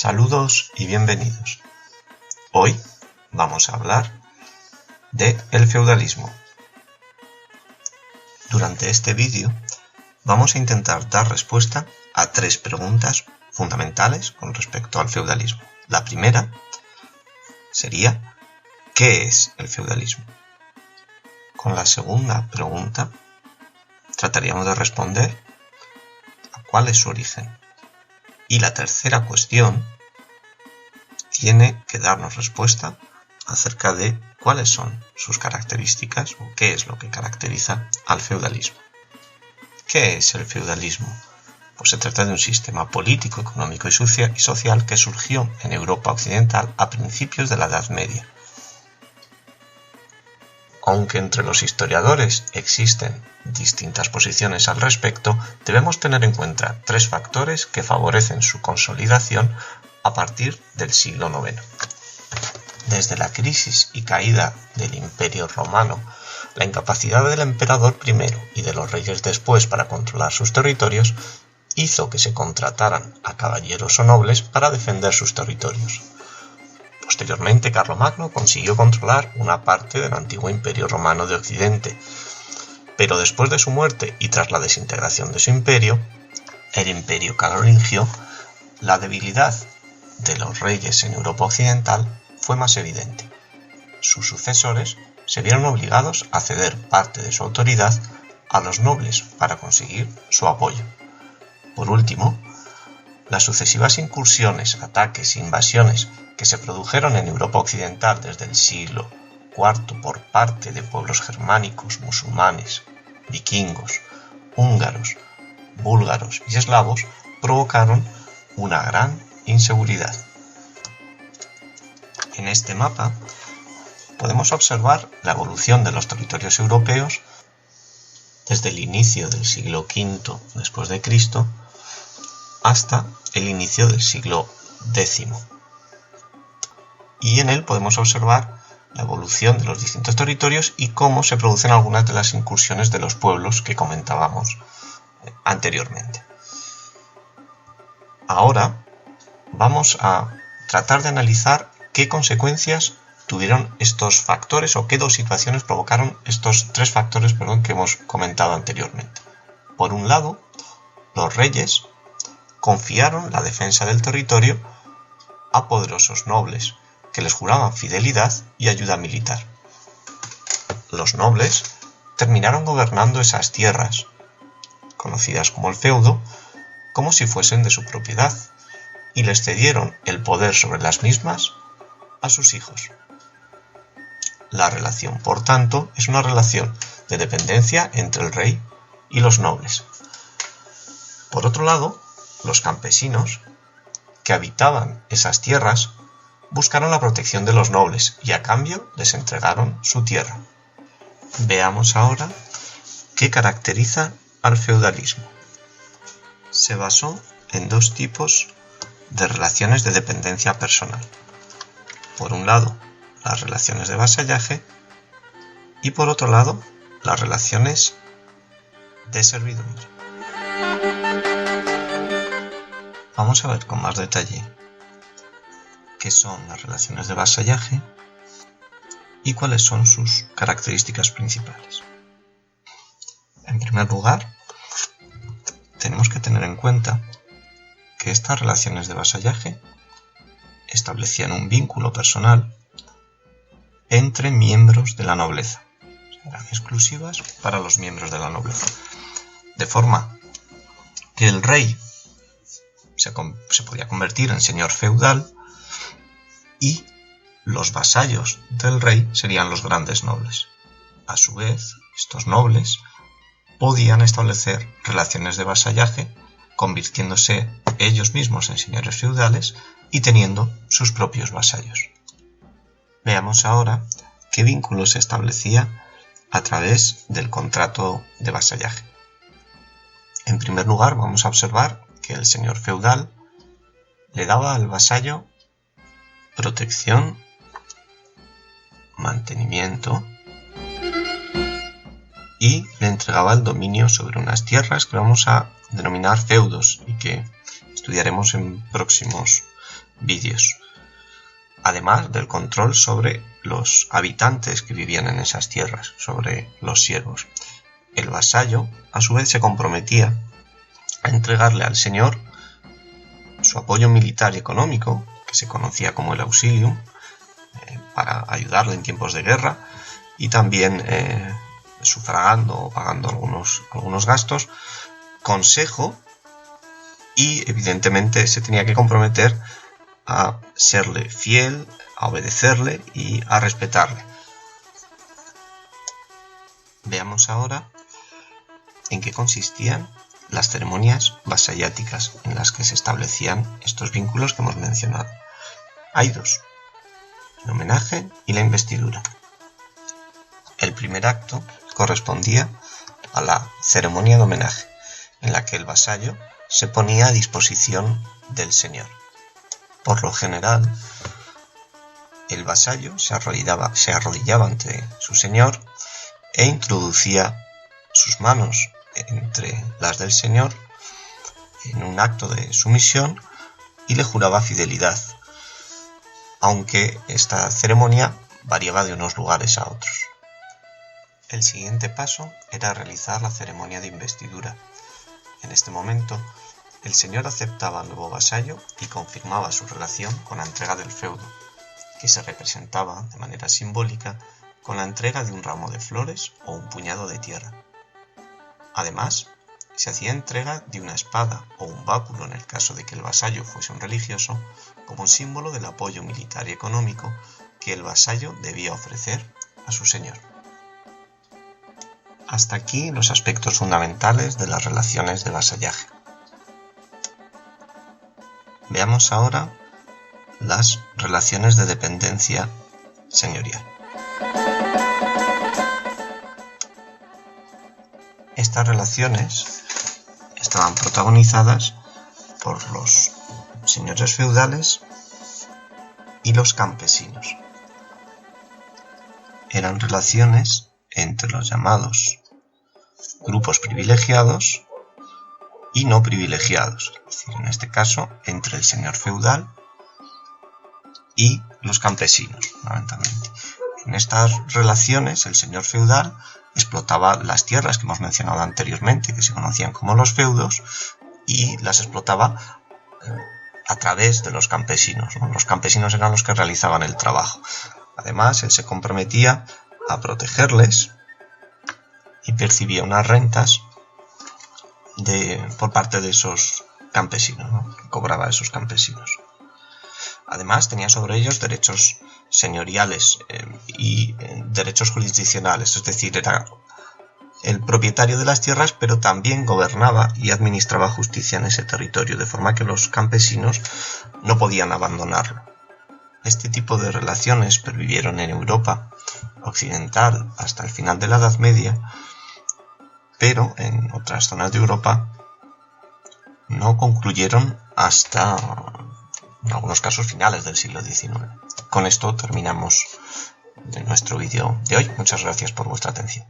Saludos y bienvenidos. Hoy vamos a hablar de el feudalismo. Durante este vídeo vamos a intentar dar respuesta a tres preguntas fundamentales con respecto al feudalismo. La primera sería ¿qué es el feudalismo? Con la segunda pregunta trataríamos de responder a cuál es su origen. Y la tercera cuestión tiene que darnos respuesta acerca de cuáles son sus características o qué es lo que caracteriza al feudalismo. ¿Qué es el feudalismo? Pues se trata de un sistema político, económico y social que surgió en Europa occidental a principios de la Edad Media. Aunque entre los historiadores existen distintas posiciones al respecto, debemos tener en cuenta tres factores que favorecen su consolidación a partir del siglo IX. Desde la crisis y caída del Imperio Romano, la incapacidad del emperador primero y de los reyes después para controlar sus territorios hizo que se contrataran a caballeros o nobles para defender sus territorios. Posteriormente, Carlomagno consiguió controlar una parte del antiguo Imperio Romano de Occidente, pero después de su muerte y tras la desintegración de su imperio, el Imperio Carolingio, la debilidad de los reyes en Europa Occidental fue más evidente. Sus sucesores se vieron obligados a ceder parte de su autoridad a los nobles para conseguir su apoyo. Por último, las sucesivas incursiones, ataques e invasiones que se produjeron en Europa Occidental desde el siglo IV por parte de pueblos germánicos, musulmanes, vikingos, húngaros, búlgaros y eslavos provocaron una gran inseguridad. En este mapa podemos observar la evolución de los territorios europeos desde el inicio del siglo V después de Cristo hasta el inicio del siglo X. Y en él podemos observar la evolución de los distintos territorios y cómo se producen algunas de las incursiones de los pueblos que comentábamos anteriormente. Ahora vamos a tratar de analizar qué consecuencias tuvieron estos factores o qué dos situaciones provocaron estos tres factores que hemos comentado anteriormente. Por un lado, los reyes confiaron la defensa del territorio a poderosos nobles que les juraban fidelidad y ayuda militar. Los nobles terminaron gobernando esas tierras, conocidas como el feudo, como si fuesen de su propiedad, y les cedieron el poder sobre las mismas a sus hijos. La relación, por tanto, es una relación de dependencia entre el rey y los nobles. Por otro lado, los campesinos que habitaban esas tierras buscaron la protección de los nobles y a cambio les entregaron su tierra. Veamos ahora qué caracteriza al feudalismo. Se basó en dos tipos de relaciones de dependencia personal. Por un lado, las relaciones de vasallaje y por otro lado, las relaciones de servidumbre. Vamos a ver con más detalle qué son las relaciones de vasallaje y cuáles son sus características principales. En primer lugar, tenemos que tener en cuenta que estas relaciones de vasallaje establecían un vínculo personal entre miembros de la nobleza. Eran exclusivas para los miembros de la nobleza. De forma que el rey se podía convertir en señor feudal y los vasallos del rey serían los grandes nobles. A su vez, estos nobles podían establecer relaciones de vasallaje, convirtiéndose ellos mismos en señores feudales y teniendo sus propios vasallos. Veamos ahora qué vínculo se establecía a través del contrato de vasallaje. En primer lugar, vamos a observar que el señor feudal le daba al vasallo protección, mantenimiento y le entregaba el dominio sobre unas tierras que vamos a denominar feudos y que estudiaremos en próximos vídeos, además del control sobre los habitantes que vivían en esas tierras, sobre los siervos. El vasallo, a su vez, se comprometía a entregarle al señor su apoyo militar y económico, que se conocía como el auxilium, para ayudarle en tiempos de guerra, y también sufragando o pagando algunos gastos, consejo, y evidentemente se tenía que comprometer a serle fiel, a obedecerle y a respetarle. Veamos ahora en qué consistían las ceremonias vasalláticas en las que se establecían estos vínculos que hemos mencionado. Hay dos: el homenaje y la investidura. El primer acto correspondía a la ceremonia de homenaje, en la que el vasallo se ponía a disposición del señor. Por lo general, el vasallo se arrodillaba ante su señor e introducía sus manos entre las del señor en un acto de sumisión y le juraba fidelidad, aunque esta ceremonia variaba de unos lugares a otros. El siguiente paso era realizar la ceremonia de investidura. En este momento, el señor aceptaba al nuevo vasallo y confirmaba su relación con la entrega del feudo, que se representaba de manera simbólica con la entrega de un ramo de flores o un puñado de tierra. Además, se hacía entrega de una espada o un báculo en el caso de que el vasallo fuese un religioso, como símbolo del apoyo militar y económico que el vasallo debía ofrecer a su señor. Hasta aquí los aspectos fundamentales de las relaciones de vasallaje. Veamos ahora las relaciones de dependencia señorial. Estas relaciones estaban protagonizadas por los señores feudales y los campesinos. Eran relaciones entre los llamados grupos privilegiados y no privilegiados, es decir, en este caso entre el señor feudal y los campesinos, fundamentalmente. En estas relaciones el señor feudal explotaba las tierras que hemos mencionado anteriormente, que se conocían como los feudos, y las explotaba a través de los campesinos, ¿no? Los campesinos eran los que realizaban el trabajo. Además, él se comprometía a protegerles y percibía unas rentas por parte de esos campesinos, ¿no? Que cobraba a esos campesinos. Además, tenía sobre ellos derechos señoriales y derechos jurisdiccionales, es decir, era el propietario de las tierras, pero también gobernaba y administraba justicia en ese territorio, de forma que los campesinos no podían abandonarlo. Este tipo de relaciones pervivieron en Europa occidental hasta el final de la Edad Media, pero en otras zonas de Europa no concluyeron hasta, en algunos casos, finales del siglo XIX. Con esto terminamos nuestro vídeo de hoy. Muchas gracias por vuestra atención.